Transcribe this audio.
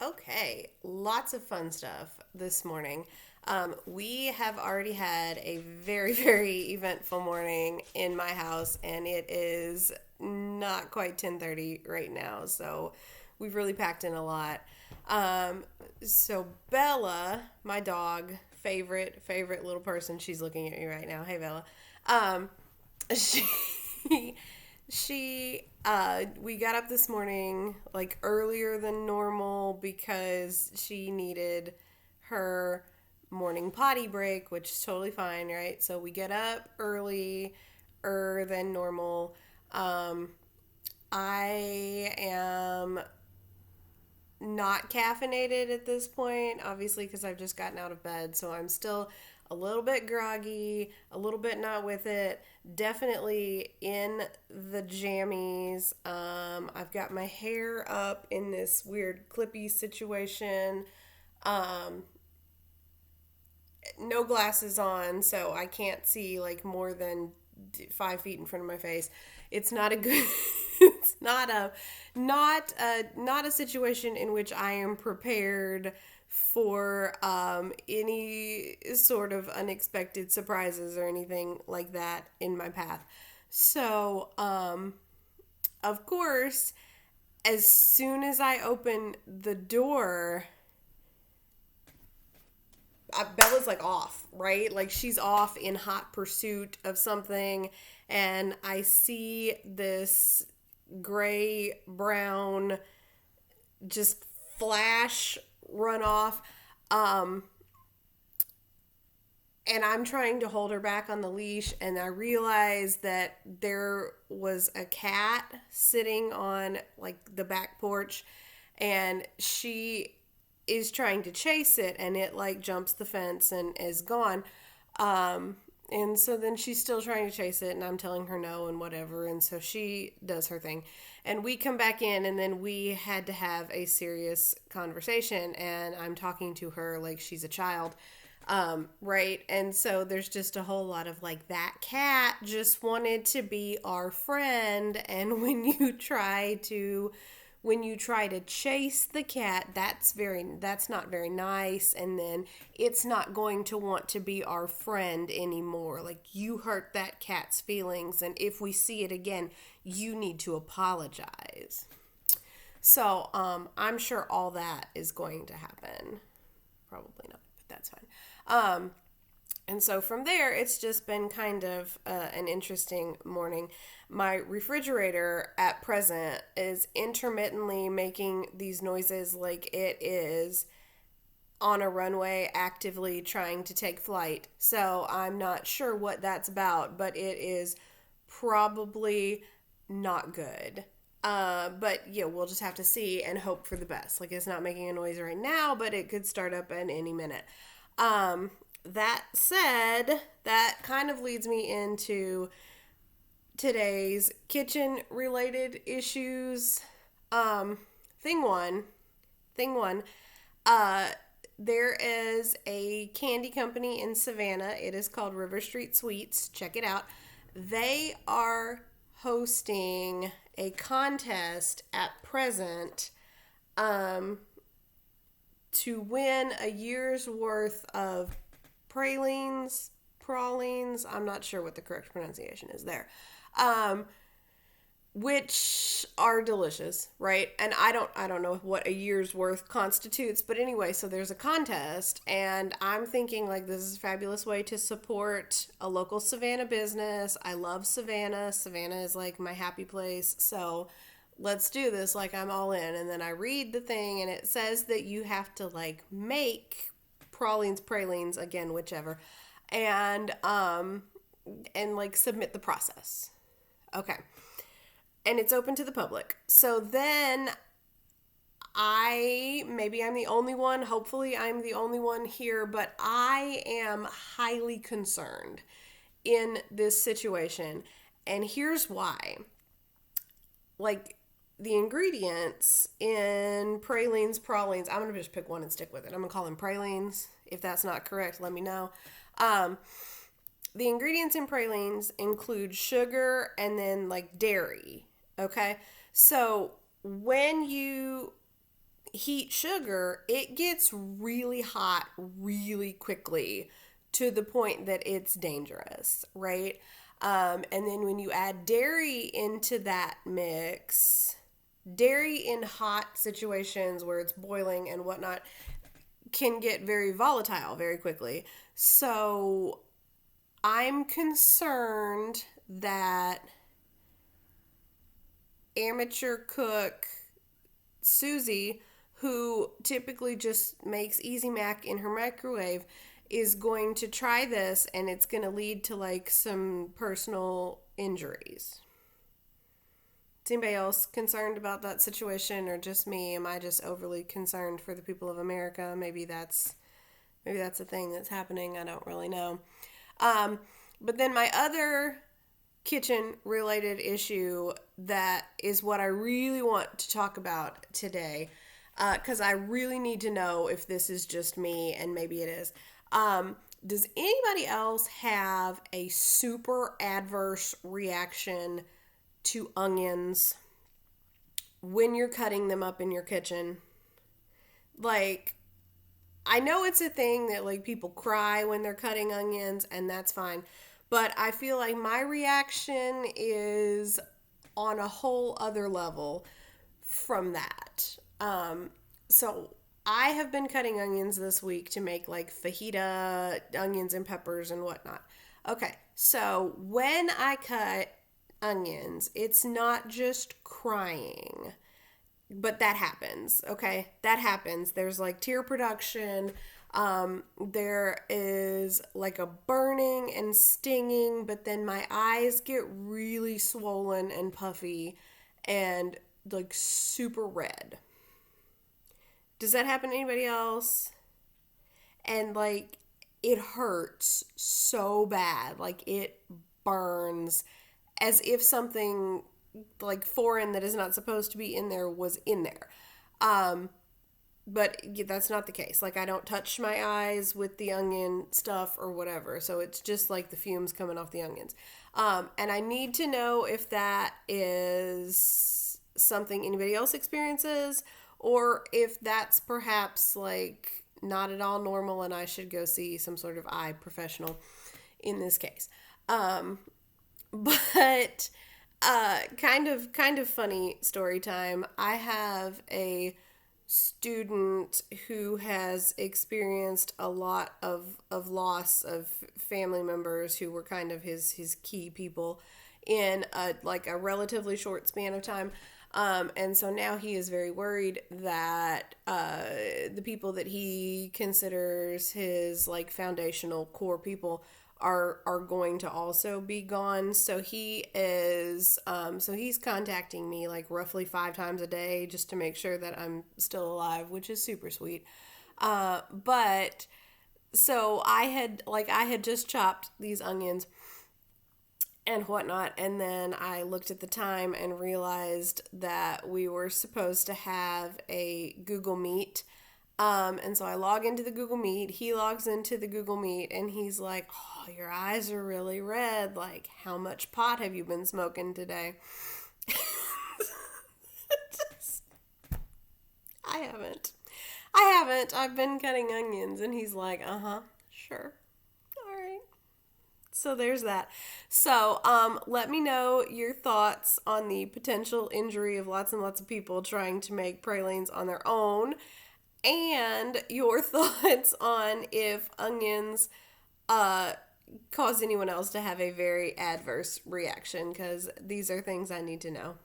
Okay, lots of fun stuff this morning. We have already had a very, very eventful morning in my house, and it is not quite 10:30 right now, so we've really packed in a lot. Um, so Bella, my dog, favorite little person, she's looking at me right now. Hey, Bella. Um, she we got up this morning like earlier than normal because she needed her morning potty break, which is totally fine, right? So we get up early than normal. um I am not caffeinated at this point, obviously, because I've just gotten out of bed. So I'm still a little bit groggy, a little bit not with it. Definitely in the jammies. I've got my hair up in this weird clippy situation. Um, no glasses on, so I can't see like more than 5 feet in front of my face. It's not a good. It's not a situation in which I am prepared for any sort of unexpected surprises or anything like that in my path. So, of course, as soon as I open the door, Bella's like off, right? Like she's off in hot pursuit of something, and I see this gray brown just flash run off. Um, and I'm trying to hold her back on the leash, and I realize that there was a cat sitting on like the back porch, and she is trying to chase it, and it like jumps the fence and is gone. Um, and so then she's still trying to chase it, and I'm telling her no and whatever. And so she does her thing. And we come back in, and then we had to have a serious conversation. And I'm talking to her like she's a child. Right. And so there's just a whole lot of like, that cat just wanted to be our friend. And when you try to chase the cat, that's not very nice, and then it's not going to want to be our friend anymore. Like, you hurt that cat's feelings, and if we see it again, you need to apologize. So I'm sure all that is going to happen. Probably not, but that's fine. um and so from there, it's just been kind of an interesting morning. My refrigerator at present is intermittently making these noises like it is on a runway actively trying to take flight. So I'm not sure what that's about, but it is probably not good. But yeah, we'll just have to see and hope for the best. Like, it's not making a noise right now, but it could start up at any minute. Um, that said, that kind of leads me into today's kitchen related issues. Um, thing one, thing one, uh, there is a candy company in Savannah. It is called River Street Sweets. Check it out. They are hosting a contest at present, um, to win a year's worth of pralines. I'm not sure what the correct pronunciation is there. Um, which are delicious, right? And I don't know what a year's worth constitutes, but anyway, so there's a contest, and I'm thinking like, this is a fabulous way to support a local Savannah business. I love Savannah. Savannah is like my happy place. So let's do this, like I'm all in. And then I read the thing, and it says that you have to like make pralines, again, whichever, and like submit the process. Okay. And it's open to the public. So then maybe I'm the only one, hopefully I'm the only one here, but I am highly concerned in this situation. And here's why. Like, the ingredients in pralines, I'm going to just pick one and stick with it. I'm going to call them pralines. If that's not correct, let me know. Um, the ingredients in pralines include sugar and then like dairy. Okay. So when you heat sugar, it gets really hot really quickly to the point that it's dangerous, right? And then when you add dairy into that mix, dairy in hot situations where it's boiling and whatnot can get very volatile very quickly. So I'm concerned that amateur cook Susie, who typically just makes Easy Mac in her microwave, is going to try this and it's going to lead to like some personal injuries. Is anybody else concerned about that situation, or just me? Am I just overly concerned for the people of America? Maybe that's a thing that's happening. I don't really know. But then my other kitchen related issue that is what I really want to talk about today, because I really need to know if this is just me, and maybe it is. Does anybody else have a super adverse reaction to onions when you're cutting them up in your kitchen? Like, I know it's a thing that like people cry when they're cutting onions, and that's fine. But I feel like my reaction is on a whole other level from that. So I have been cutting onions this week to make like fajita, onions and peppers and whatnot. Okay, so when I cut onions, it's not just crying, but that happens. Okay, that happens. There's like tear production. There is like a burning and stinging, but then my eyes get really swollen and puffy and like super red. Does that happen to anybody else? And like it hurts so bad. Like it burns as if something like foreign that is not supposed to be in there was in there. But that's not the case. Like I don't touch my eyes with the onion stuff or whatever. So it's just like the fumes coming off the onions. And I need to know if that is something anybody else experiences, or if that's perhaps like not at all normal and I should go see some sort of eye professional in this case. But kind of funny story time. I have a student who has experienced a lot of loss of family members who were kind of his key people in a relatively short span of time. And so now he is very worried that the people that he considers his like foundational core people are going to also be gone. So he is he's contacting me like roughly 5 times a day just to make sure that I'm still alive, which is super sweet. But so I had just chopped these onions and whatnot, and then I looked at the time and realized that we were supposed to have a Google Meet. And so I log into the Google Meet, he logs into the Google Meet, and he's like, "Oh, your eyes are really red. Like, how much pot have you been smoking today?" I haven't. I've been cutting onions. And he's like, "Uh-huh, sure. All right." So there's that. So let me know your thoughts on the potential injury of lots and lots of people trying to make pralines on their own, and your thoughts on if onions cause anyone else to have a very adverse reaction, because these are things I need to know.